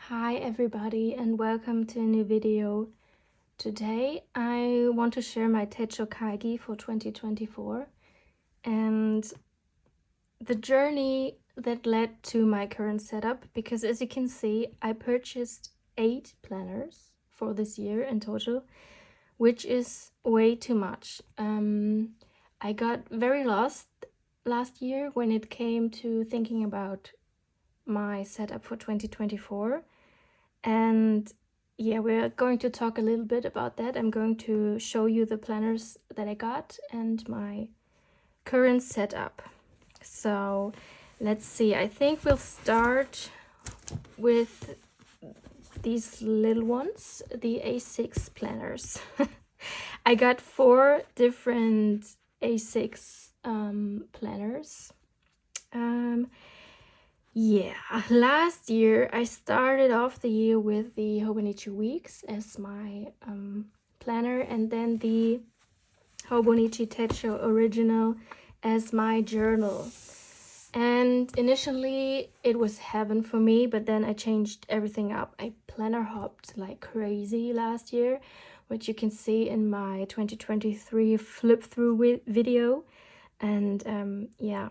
Hi everybody and welcome to a new video. Today I want to share my techo kaigi for 2024 and the journey that led to my current setup, because as you can see I purchased 8 planners for this year in total, which is way too much. I got very lost last year when it came to thinking about my setup for 2024. And yeah, we're going to talk a little bit about that. I'm going to show you the planners that I got and my current setup. So let's see, I think we'll start with these little ones, the A6 planners. I got 4 different A6 planners. Yeah, last year I started off the year with the Hobonichi Weeks as my planner, and then the Hobonichi Techo Original as my journal. And initially it was heaven for me, but then I changed everything up. I planner hopped like crazy last year, which you can see in my 2023 flip through video. And yeah.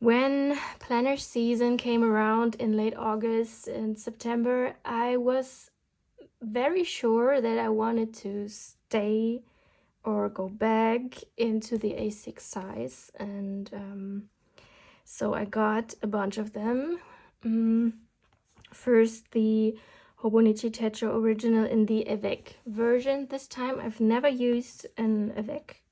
When planner season came around in late August and September, I was very sure that I wanted to stay or go back into the A6 size, and so I got a bunch of them. First, the Hobonichi Techo Original in the avec version. This time I've never used an avec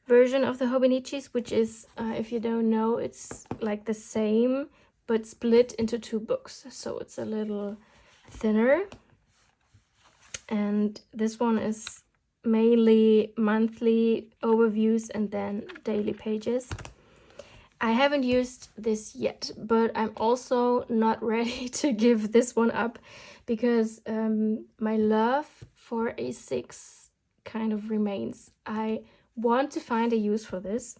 version of the Hobonichis, which is, if you don't know, it's like the same but split into 2 books, so it's a little thinner. And this one is mainly monthly overviews and then daily pages. I haven't used this yet, but I'm also not ready to give this one up, because my love for A6 kind of remains. I want to find a use for this,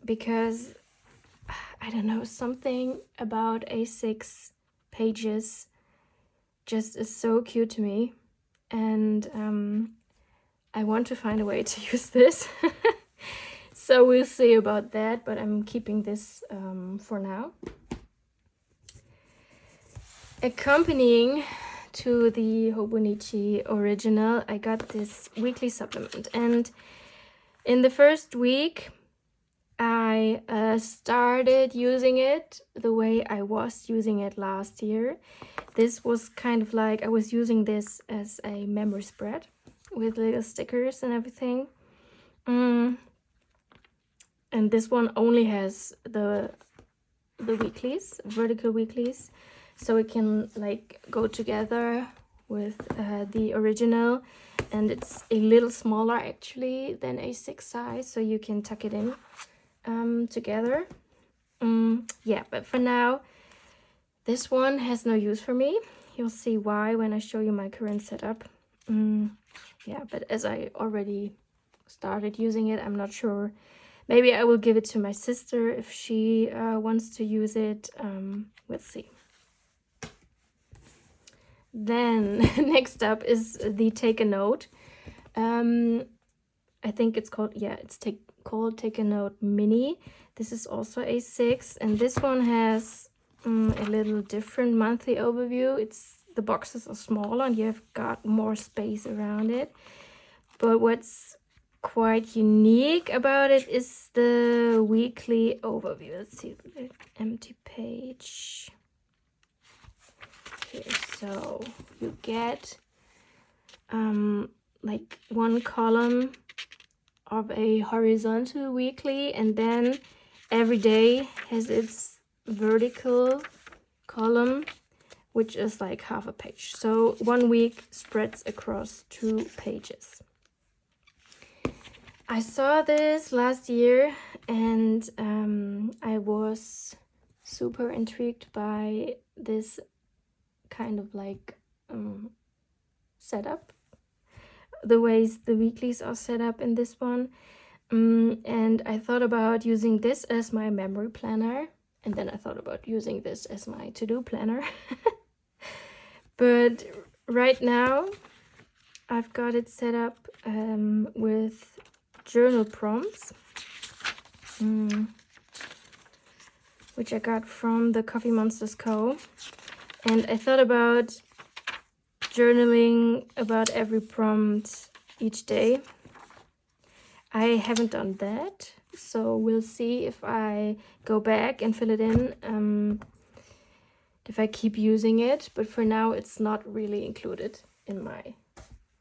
because I don't know, something about A6 pages just is so cute to me, and I want to find a way to use this. So we'll see about that, but I'm keeping this for now. Accompanying to the Hobonichi Original, I got this weekly supplement, and in the first week I started using it the way I was using it last year. This was kind of like I was using this as a memory spread with little stickers and everything. And this one only has the weeklies, vertical weeklies, so it can like go together with the original, and it's a little smaller actually than A6 size, so you can tuck it in together. Yeah, but for now this one has no use for me. You'll see why when I show you my current setup. Yeah, but as I already started using it, I'm not sure. Maybe I will give it to my sister if she wants to use it. We'll see. Then next up is the Take a Note. I think it's called, yeah, it's called Take a Note Mini. This is also A6, and this one has a little different monthly overview. The boxes are smaller and you've got more space around it. But what's quite unique about it is the weekly overview. Let's see, empty page here. So you get like one column of a horizontal weekly, and then every day has its vertical column, which is like half a page. So 1 week spreads across 2 pages. I saw this last year, and I was super intrigued by this kind of like setup, the ways the weeklies are set up in this one. And I thought about using this as my memory planner, And then I thought about using this as my to-do planner. But right now I've got it set up with journal prompts, which I got from the Coffee Monsters Co. And I thought about journaling about every prompt each day. I haven't done that, so we'll see if I go back and fill it in, if I keep using it. But for now, it's not really included in my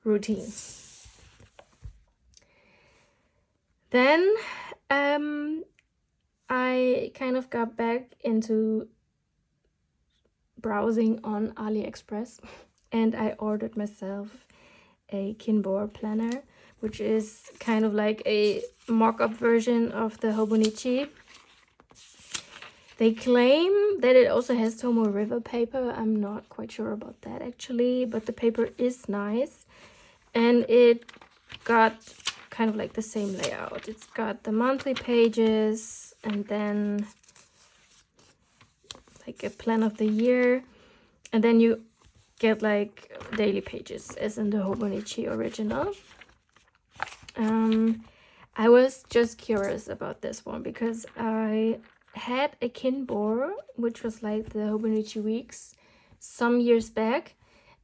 routine. Then I kind of got back into browsing on AliExpress, and I ordered myself a Kinbor planner, which is kind of like a mock-up version of the Hobonichi. They claim that it also has Tomo River paper. I'm not quite sure about that actually, but the paper is nice, and it got kind of like the same layout. It's got the monthly pages and then like a plan of the year, and then you get like daily pages as in the Hobonichi original. I was just curious about this one because I had a Kinbor, which was like the Hobonichi Weeks some years back,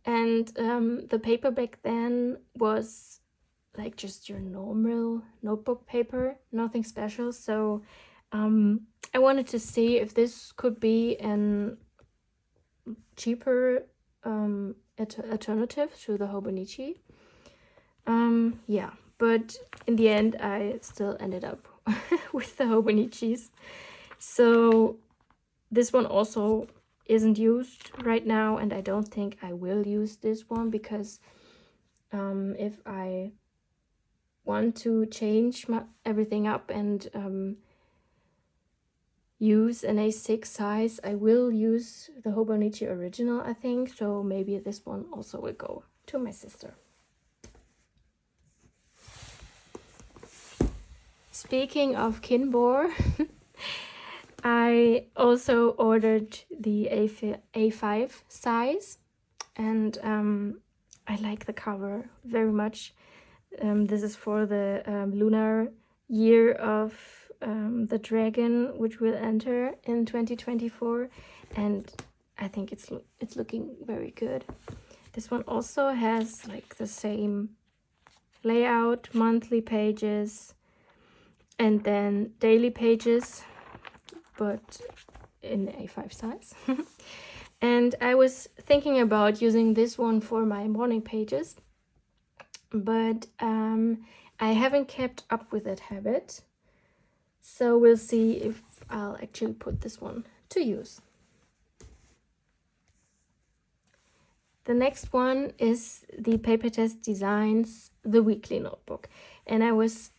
and the paper back then was like just your normal notebook paper, nothing special. So I wanted to see if this could be an cheaper alternative to the Hobonichi. Yeah, but in the end I still ended up with the Hobonichis. So this one also isn't used right now, and I don't think I will use this one because if I want to change everything up and use an A6 size, I will use the Hobonichi original, I think. So maybe this one also will go to my sister. Speaking of Kinbor, I also ordered the A5 size, and I like the cover very much. This is for the lunar year of the dragon, which will enter in 2024, and I think it's looking very good. This one also has like the same layout, monthly pages, and then daily pages, but in A5 size. And I was thinking about using this one for my morning pages, but I haven't kept up with that habit. So we'll see if I'll actually put this one to use. The next one is the Paper Test Designs The Weekly Notebook. And I was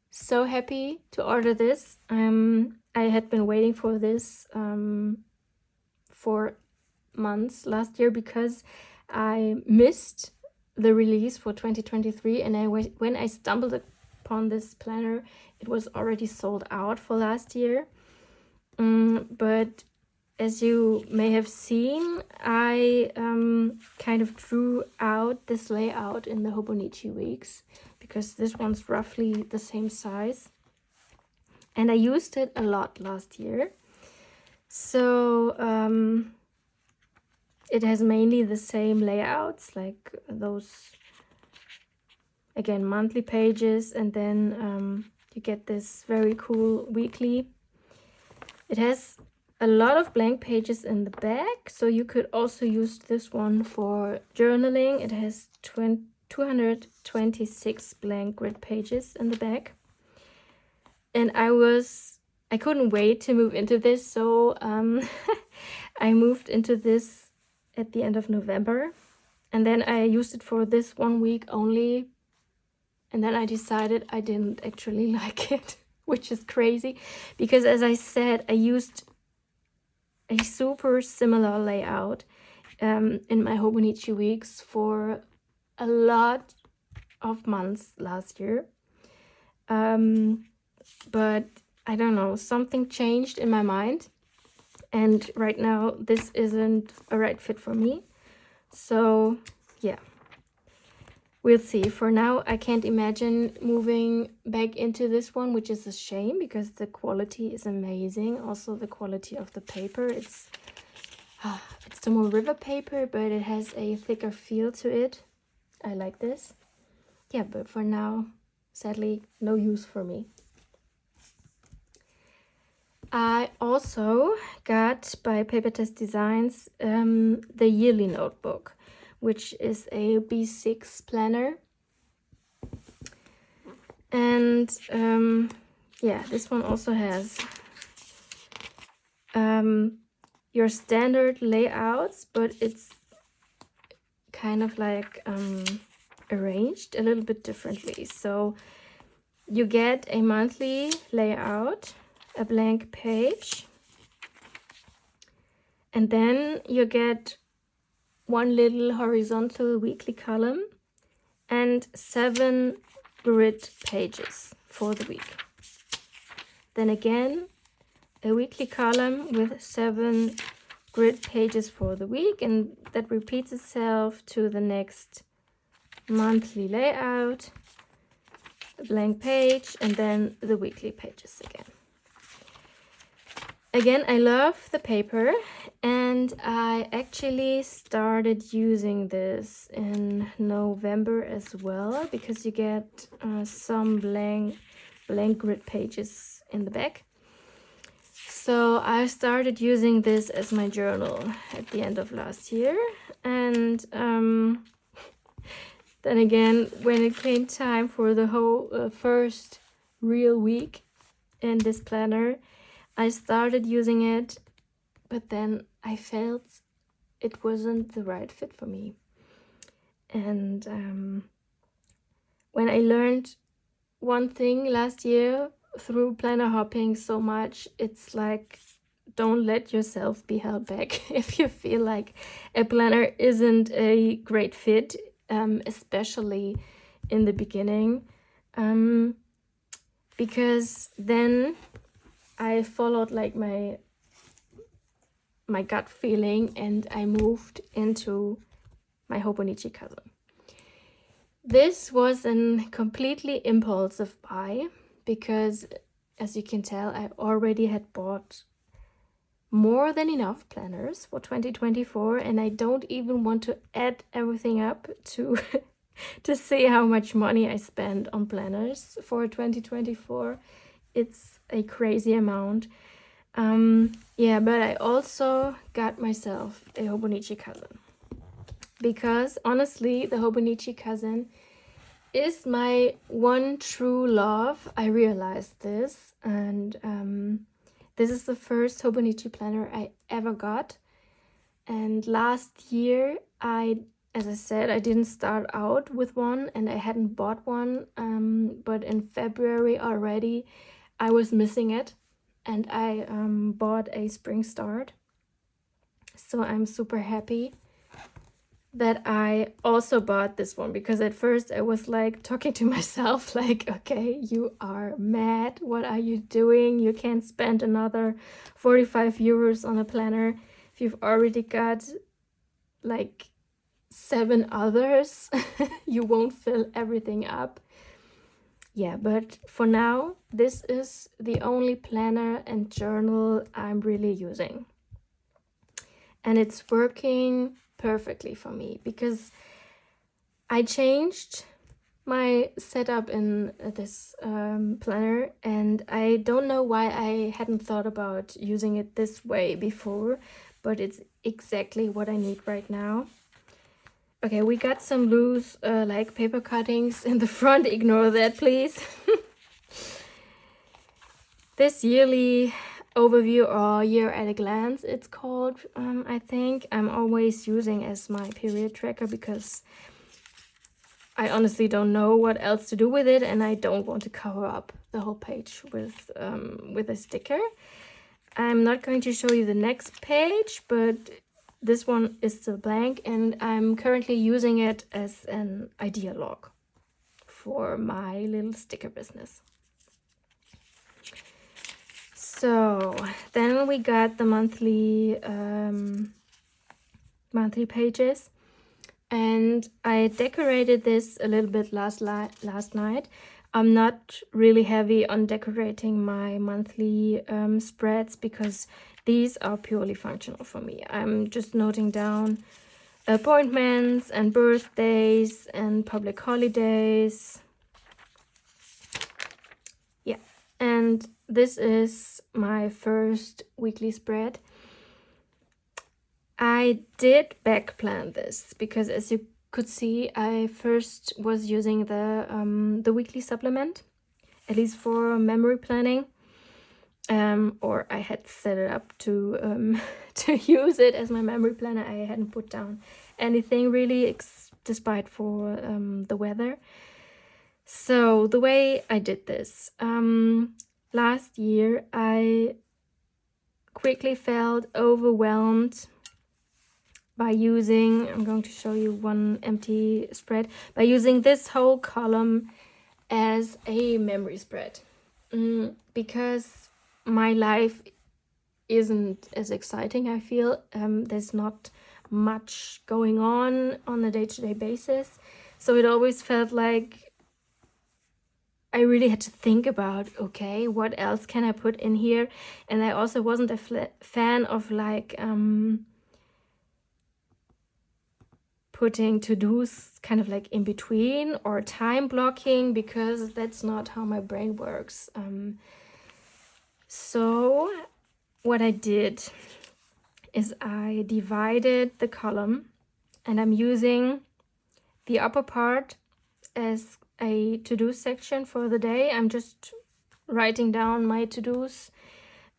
so happy to order this. I had been waiting for this for months last year because I missed the release for 2023, and when I stumbled upon this planner, it was already sold out for last year. But as you may have seen, I kind of drew out this layout in the Hobonichi Weeks because this one's roughly the same size, and I used it a lot last year. So it has mainly the same layouts, like those, again, monthly pages, and then you get this very cool weekly. It has a lot of blank pages in the back, so you could also use this one for journaling. It has 226 blank grid pages in the back, and I couldn't wait to move into this, so I moved into this at the end of November, and then I used it for this 1 week only, and then I decided I didn't actually like it, which is crazy because, as I said, I used a super similar layout in my Hobonichi Weeks for a lot of months last year, but I don't know, something changed in my mind. And right now, this isn't a right fit for me. So, yeah. We'll see. For now, I can't imagine moving back into this one, which is a shame because the quality is amazing. Also, the quality of the paper. It's the more river paper, but it has a thicker feel to it. I like this. Yeah, but for now, sadly, no use for me. I also got by Paper Test Designs the yearly notebook, which is a B6 planner. And yeah, this one also has your standard layouts, but it's kind of like arranged a little bit differently. So you get a monthly layout, a blank page, and then you get one little horizontal weekly column and 7 grid pages for the week. Then again, a weekly column with 7 grid pages for the week, and that repeats itself to the next monthly layout, a blank page, and then the weekly pages again. Again, I love the paper, and I actually started using this in November as well, because you get some blank grid pages in the back. So I started using this as my journal at the end of last year, and then again, when it came time for the whole first real week in this planner, I started using it, but then I felt it wasn't the right fit for me. And when I learned one thing last year through planner hopping so much, it's like, don't let yourself be held back if you feel like a planner isn't a great fit, especially in the beginning, because then I followed like my gut feeling, and I moved into my Hobonichi Cousin. This was a completely impulsive buy because, as you can tell, I already had bought more than enough planners for 2024, and I don't even want to add everything up to to see how much money I spent on planners for 2024. It's a crazy amount. Yeah, but I also got myself a Hobonichi Cousin because honestly, the Hobonichi Cousin is my one true love. I realized this, and this is the first Hobonichi planner I ever got. And last year, as I said, I didn't start out with one and I hadn't bought one, but in February already, I was missing it, and I bought a spring start. So I'm super happy that I also bought this one, because at first I was like talking to myself like, okay, you are mad. What are you doing? You can't spend another 45 euros on a planner if you've already got like 7 others. You won't fill everything up. Yeah, but for now, this is the only planner and journal I'm really using. And it's working perfectly for me because I changed my setup in this planner, and I don't know why I hadn't thought about using it this way before, but it's exactly what I need right now. Okay, we got some loose like paper cuttings in the front. Ignore that, please. This yearly overview, or year at a glance it's called, I think I'm always using as my period tracker because I honestly don't know what else to do with it, and I don't want to cover up the whole page with a sticker. I'm not going to show you the next page, but this one is still blank, and I'm currently using it as an idea log for my little sticker business. So then we got the monthly pages, and I decorated this a little bit last night. I'm not really heavy on decorating my monthly spreads because these are purely functional for me. I'm just noting down appointments and birthdays and public holidays. Yeah, and this is my first weekly spread. I did back plan this because, as you could see, I first was using the weekly supplement, at least for memory planning, or I had set it up to to use it as my memory planner. I hadn't put down anything really, despite for the weather. So the way I did this, last year I quickly felt overwhelmed by using, I'm going to show you one empty spread, by using this whole column as a memory spread, because my life isn't as exciting, I feel. There's not much going on a day-to-day basis, so it always felt like I really had to think about, okay, what else can I put in here? And I also wasn't a fan of like putting to-dos kind of like in between or time blocking, because that's not how my brain works. So what I did is I divided the column, and I'm using the upper part as a to-do section for the day. I'm just writing down my to-dos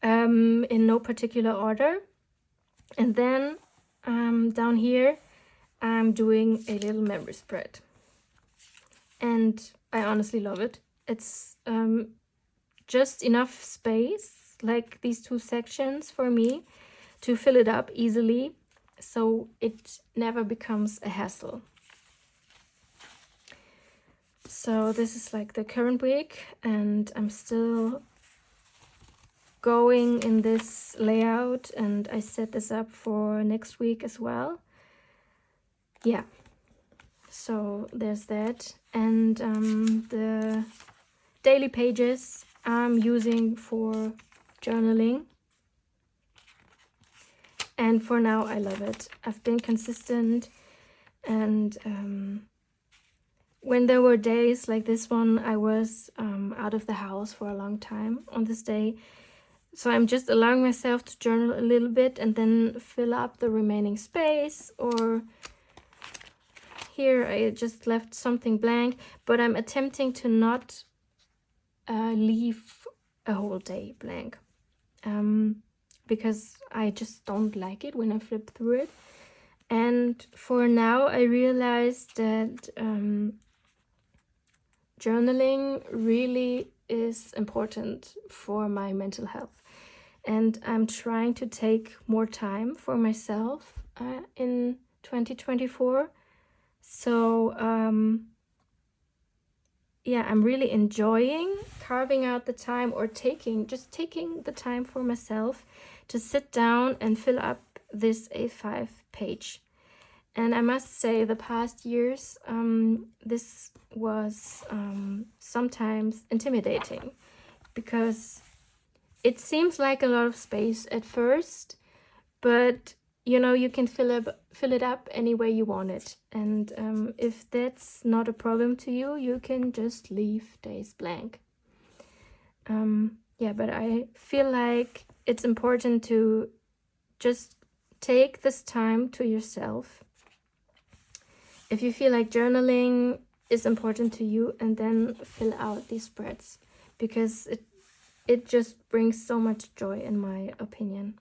in no particular order. And then down here I'm doing a little memory spread, and I honestly love it. It's just enough space, like these two sections, for me to fill it up easily, so it never becomes a hassle. So this is like the current week, and I'm still going in this layout, and I set this up for next week as well. Yeah, so there's that. And the daily pages I'm using for journaling, and for now I love it. I've been consistent, and when there were days like this one, I was out of the house for a long time on this day, so I'm just allowing myself to journal a little bit and then fill up the remaining space. Or here I just left something blank, but I'm attempting to not leave a whole day blank, because I just don't like it when I flip through it. And for now I realized that journaling really is important for my mental health, and I'm trying to take more time for myself in 2024. So yeah, I'm really enjoying carving out the time, or taking the time for myself to sit down and fill up this A5 page. And I must say, the past years, this was sometimes intimidating, because it seems like a lot of space at first, but you know, you can fill it up any way you want it. And if that's not a problem to you, you can just leave days blank. Yeah, but I feel like it's important to just take this time to yourself if you feel like journaling is important to you, and then fill out these spreads, because it just brings so much joy, in my opinion.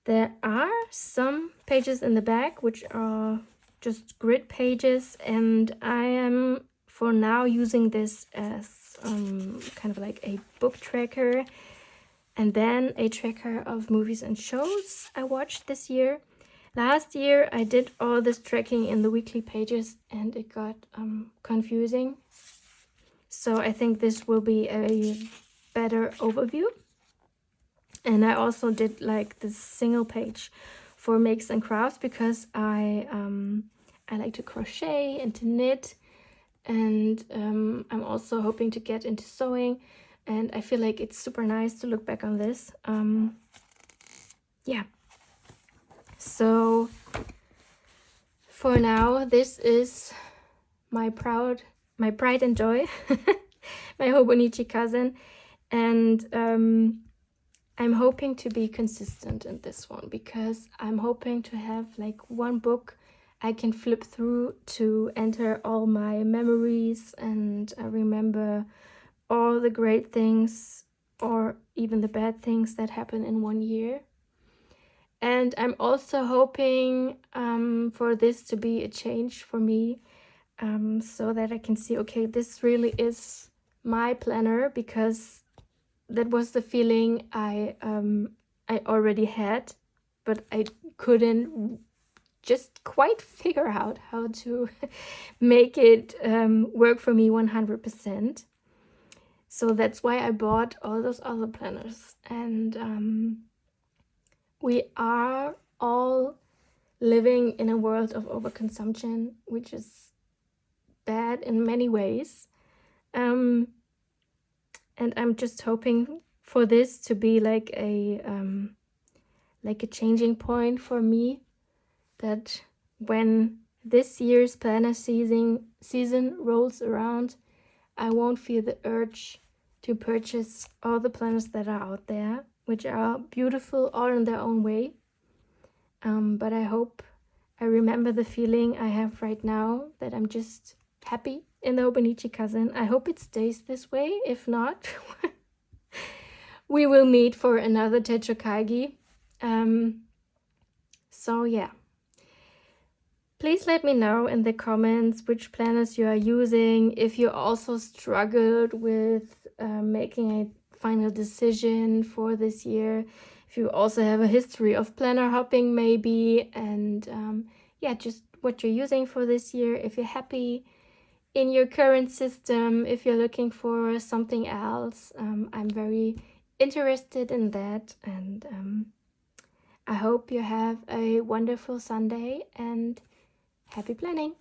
There are some pages in the back which are just grid pages, and I am for now using this as kind of like a book tracker, and then a tracker of movies and shows I watched this year. Last year I did all this tracking in the weekly pages, and it got confusing. So I think this will be a better overview. And I also did like this single page for makes and crafts because I like to crochet and to knit, and I'm also hoping to get into sewing, and I feel like it's super nice to look back on this. Yeah, so for now this is my pride and joy, my Hobonichi Cousin, and I'm hoping to be consistent in this one because I'm hoping to have like one book I can flip through to enter all my memories and remember all the great things or even the bad things that happen in one year. And I'm also hoping for this to be a change for me, so that I can see, okay, this really is my planner, because that was the feeling I already had, but I couldn't just quite figure out how to make it work for me 100%. So that's why I bought all those other planners. And we are all living in a world of overconsumption, which is bad in many ways. And I'm just hoping for this to be like a changing point for me, that when this year's planner season rolls around, I won't feel the urge to purchase all the planners that are out there, which are beautiful all in their own way. But I hope I remember the feeling I have right now, that I'm just happy in the Hobonichi Cousin. I hope it stays this way. If not, we will meet for another techo kaigi. So yeah. Please let me know in the comments which planners you are using, if you also struggled with making a final decision for this year, if you also have a history of planner hopping maybe, and yeah, just what you're using for this year, if you're happy in your current system, if you're looking for something else. I'm very interested in that, and I hope you have a wonderful Sunday and happy planning!